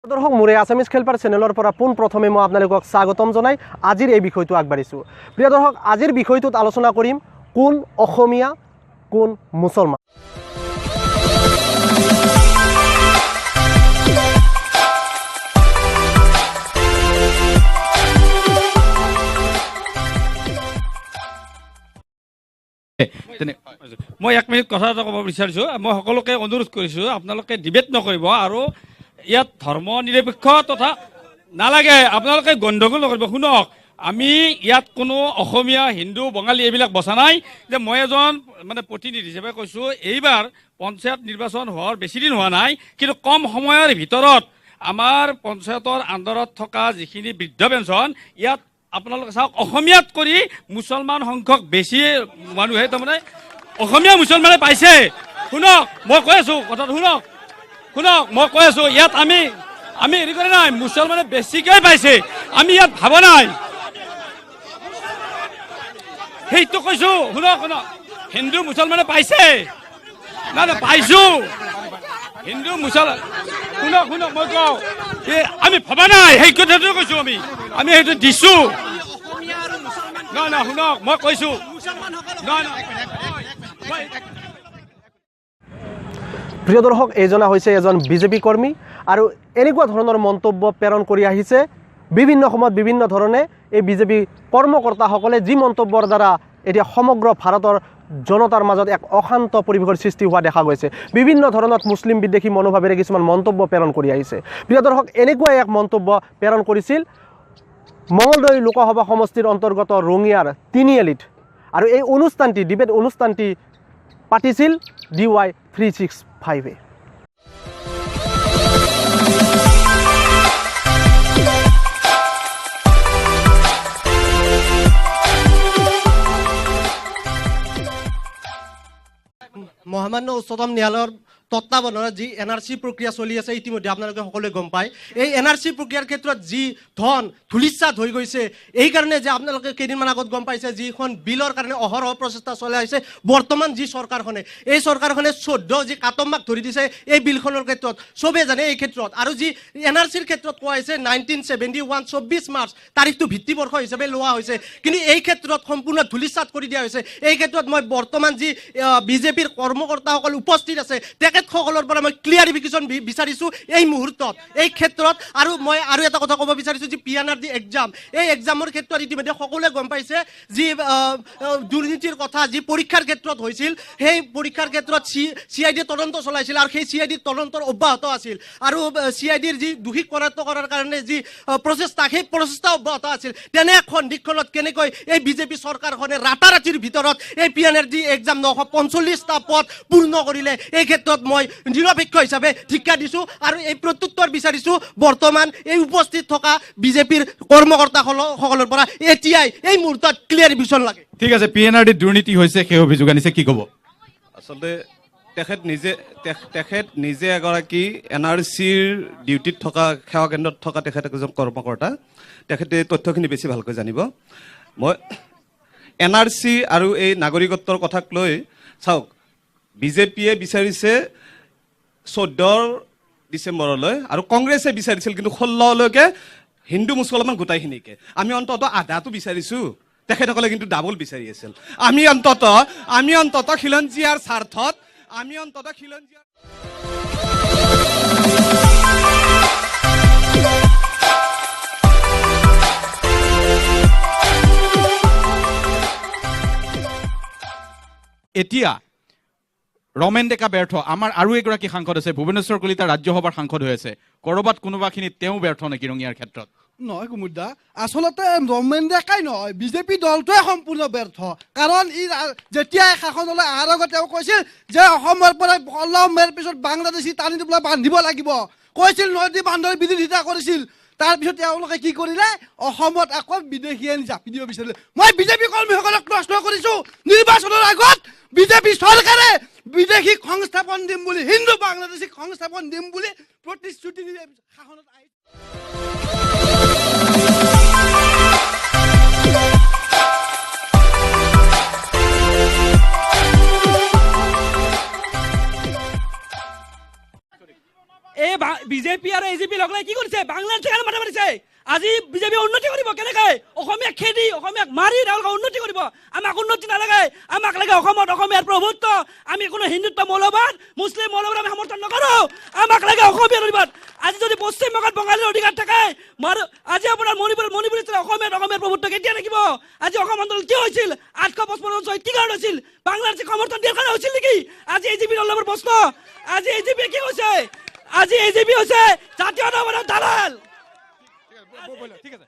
দৰ্শক মোৰে আছামিজ খেলপাৰ চেনেলৰ পৰা পোনপ্ৰথমে মই আপোনালোকক স্বাগতম জনাই আজিৰ এই বিষয়টো আগবাঢ়িছোঁ। প্ৰিয় দৰ্শক, আজিৰ বিষয়টোত আলোচনা কৰিম কোন অসমীয়া কোন মুছলমান। মই 1 মিনিট কথা এটা ক'ব বিচাৰিছোঁ। মই সকলোকে অনুৰোধ কৰিছোঁ আপোনালোকে ডিবেট নকৰিব আৰু ইয়াত ধৰ্ম নিৰপেক্ষ তথা নালাগে, আপোনালোকে গণ্ডগোল নকৰিব। শুনক, আমি ইয়াত কোনো অসমীয়া হিন্দু বঙালী এইবিলাক বচা নাই। যে মই এজন প্ৰতিনিধি হিচাপে কৈছোঁ, এইবাৰ পঞ্চায়ত নিৰ্বাচন হোৱাৰ বেছি দিন হোৱা নাই, কিন্তু কম সময়ৰ ভিতৰত আমাৰ পঞ্চায়তৰ আণ্ডাৰত থকা যিখিনি বৃদ্ধ পেঞ্চন, ইয়াত আপোনালোকে চাওক, অসমীয়াত কৰি মুছলমান সংখ্যক বেছি মানুহে তাৰমানে অসমীয়া মুছলমানে পাইছে। শুনক, মই কৈ আছোঁ কথাটো, শুনক মই কৈ আছোঁ, ইয়াত আমি হেৰি কৰা নাই, মুছলমানে বেছিকৈ পাইছে, আমি ইয়াত ভাবা নাই, সেইটো কৈছোঁ। শুনক, হিন্দু মুছলমানে পাইছে, নাই পাইছোঁ, হিন্দু মুছলমান, শুনক মই কওঁ, আমি ভবা নাই, সেই কথাটো কৈছোঁ, আমি সেইটো দিছোঁ। শুনক মই কৈছোঁ, প্ৰিয় দৰ্শক, এইজনা হৈছে এজন বিজেপি কৰ্মী আৰু এনেকুৱা ধৰণৰ মন্তব্য প্ৰেৰণ কৰি আহিছে বিভিন্ন সময়ত বিভিন্ন ধৰণে। এই বিজেপি কৰ্মকৰ্তাসকলে যি মন্তব্যৰ দ্বাৰা এতিয়া সমগ্ৰ ভাৰতৰ জনতাৰ মাজত এক অশান্ত পৰিৱেশৰ সৃষ্টি হোৱা দেখা গৈছে। বিভিন্ন ধৰণত মুছলিম বিদ্বেষী মনোভাৱেৰে কিছুমান মন্তব্য প্ৰেৰণ কৰি আহিছে। প্ৰিয় দৰ্শক, এনেকুৱা এক মন্তব্য প্ৰেৰণ কৰিছিল মঙলদৈ লোকসভা সমষ্টিৰ অন্তৰ্গত ৰঙিয়াৰ তিনিআলিত, আৰু এই অনুষ্ঠানটি ডিবেট অনুষ্ঠানটি পাতিছিল DY 365-এ। মহামান্য উচ্চতম ন্যায়ালয়ৰ তত্ত্বাৱধানত যি NRC প্ৰক্ৰিয়া চলি আছে, ইতিমধ্যে আপোনালোকে সকলোৱে গম পায়। এই NRC প্ৰক্ৰিয়াৰ ক্ষেত্ৰত যি ধন ধূলিসাৎ হৈ গৈছে, এইকাৰণে যে আপোনালোকে কেইদিনমান আগত গম পাইছে, যিখন বিলৰ কাৰণে অহৰহ প্ৰচেষ্টা চলাই আছে বৰ্তমান যি চৰকাৰখনে, এই চৰকাৰখনে 14 যি কাটমাক ধৰি দিছে এই বিলখনৰ ক্ষেত্ৰত, চবেই জানে এই ক্ষেত্ৰত। আৰু যি NRCৰ ক্ষেত্ৰত কোৱা হৈছে 1971 24 মাৰ্চ তাৰিখটো ভিত্তিবৰ্ষ হিচাপে লোৱা হৈছে, কিন্তু এই ক্ষেত্ৰত সম্পূৰ্ণ ধূলিসাৎ কৰি দিয়া হৈছে। এই ক্ষেত্ৰত মই বৰ্তমান যি বিজেপিৰ কৰ্মকৰ্তাসকল উপস্থিত আছে তেখেতসকলৰ পৰা মই ক্লিয়াৰিফিকেশ্যন বিচাৰিছোঁ এই মুহূৰ্তত এই ক্ষেত্ৰত। আৰু মই আৰু এটা কথা ক'ব বিচাৰিছোঁ, যি PNRD এক্সাম, এই এক্সামৰ ক্ষেত্ৰত ইতিমধ্যে সকলোৱে গম পাইছে যি দুৰ্নীতিৰ কথা যি পৰীক্ষাৰ ক্ষেত্ৰত হৈছিল, সেই পৰীক্ষাৰ ক্ষেত্ৰত CID তদন্ত চলাইছিল আৰু সেই CID তদন্তৰ অব্যাহত আছিল। আৰু CIDৰ যি দোষী কৰায়ত্ব কৰাৰ কাৰণে যি প্ৰচেষ্টা, সেই প্ৰচেষ্টা অব্যাহত আছিল। তেনে এখন দিশখনত কেনেকৈ এই বিজেপি চৰকাৰখনে ৰাতাৰাতিৰ ভিতৰত এই PNRD এক্সাম 945টা পদ পূৰ্ণ কৰিলে, এই ক্ষেত্ৰত মই নিৰপেক্ষ হিচাপে ধিক্কাৰ দিছোঁ আৰু এই প্ৰত্যুত্তৰ বিচাৰিছোঁ বৰ্তমান এই উপস্থিত থকা বিজেপিৰ কৰ্মকৰ্তাসকলৰ পৰা। এতিয়াই এই মুহূৰ্তত ক্লিয়াৰিফিকেশ্যন লাগে। ঠিক আছে, PNRD দুৰ্নীতি হৈছে সেই অভিযোগ আনিছে, কি ক'ব? আচলতে তেখেত নিজে এগৰাকী NRCৰ ডিউটিত থকা, সেৱা কেন্দ্ৰত থকা তেখেত এজন কৰ্মকৰ্তা, তেখেতে তথ্যখিনি বেছি ভালকৈ জানিব। মই NRC আৰু এই নাগৰিকত্বৰ কথাক লৈ চাওক, বিজেপিয়ে বিচাৰিছে 14 ডিচেম্বৰলৈ আৰু কংগ্ৰেছে বিচাৰিছিল কিন্তু 16লৈকে হিন্দু মুছলমান গোটাইখিনিকে। আমি অন্ততঃ আধাটো বিচাৰিছোঁ, তেখেতসকলে কিন্তু ডাবল বিচাৰি আছিল। আমি অন্ততঃ খিলঞ্জীয়াৰ স্বাৰ্থত এতিয়া ৰমেন ডেকা ব্যৰ্থ, আমাৰ আৰু এগৰাকী সাংসদ আছে, ভুৱনেশ্বৰ কলিতা ৰাজ্যসভাৰ সাংসদ হৈ আছে, ক'ৰবাত কোনোবাখিনিত তেওঁ ব্যৰ্থ নেকি ৰঙিয়াৰ ক্ষেত্ৰত? নহয় কুমুদা, আচলতে ৰমেন ডেকাই নহয়, বিজেপি দলটোৱে সম্পূৰ্ণ ব্যৰ্থ। কাৰণ ই যেতিয়া শাসনলৈ অহাৰ আগত তেওঁ কৈছিল যে অসমৰ পৰা 16 মেৰ পিছত বাংলাদেশী টানি দিবলৈ বান্ধিব লাগিব, কৈছিল নদী বান্ধৰ বিৰোধিতা কৰিছিল। তাৰপিছত তেওঁলোকে কি কৰিলে, অসমত আকৌ বিদেশীয়ে জাপি দিব বিচাৰিলে। মই বিজেপি কৰ্মীসকলক প্ৰশ্ন কৰিছোঁ, নিৰ্বাচনৰ আগত বিজেপি চৰকাৰে বিদেশীক সংস্থাপন দিম বুলি, হিন্দু বাংলাদেশীক সংস্থাপন দিম বুলি প্ৰতিশ্ৰুতি দি শাসনত আহি এই বিজেপি আৰু এজিপি লগ লাগি কি কৰিছে বাংলাৰ ঠিকানা মাথা মাৰিছে আজি বিজেপি উন্নতি কৰিব কেনেকৈ অসমীয়া খেদি অসমীয়াক মাৰি তেওঁলোকে উন্নতি কৰিব আমাক উন্নতি নালাগে আমাক লাগে অসমত অসমীয়াৰ প্ৰভুত্ব আমি কোনো হিন্দুত্ব মৌলবাদ মুছলিম মৌলবাদ আমি সমৰ্থন নকৰোঁ আমাক লাগে অসমীয়া অধিবাদ আজি যদি পশ্চিমবংগত বঙালীৰ অধিকাৰ থাকে আজি আপোনাৰ মণিপুৰত অসমীয়াৰ প্ৰভুত্ব কেতিয়া থাকিব আজি অসম আন্দোলন কিয় হৈছিল 855 চনত কি কাৰণ হৈছিল বাংলাৰ যে সমৰ্থন দিয়াৰ কাৰণে হৈছিল নেকি আজি এজিপিৰ অলপৰ প্ৰশ্ন আজি এজিপি কি হৈছে আজি এজিপি হৈছে জাতীয়তাবাদৰ দালাল ঠিক আছে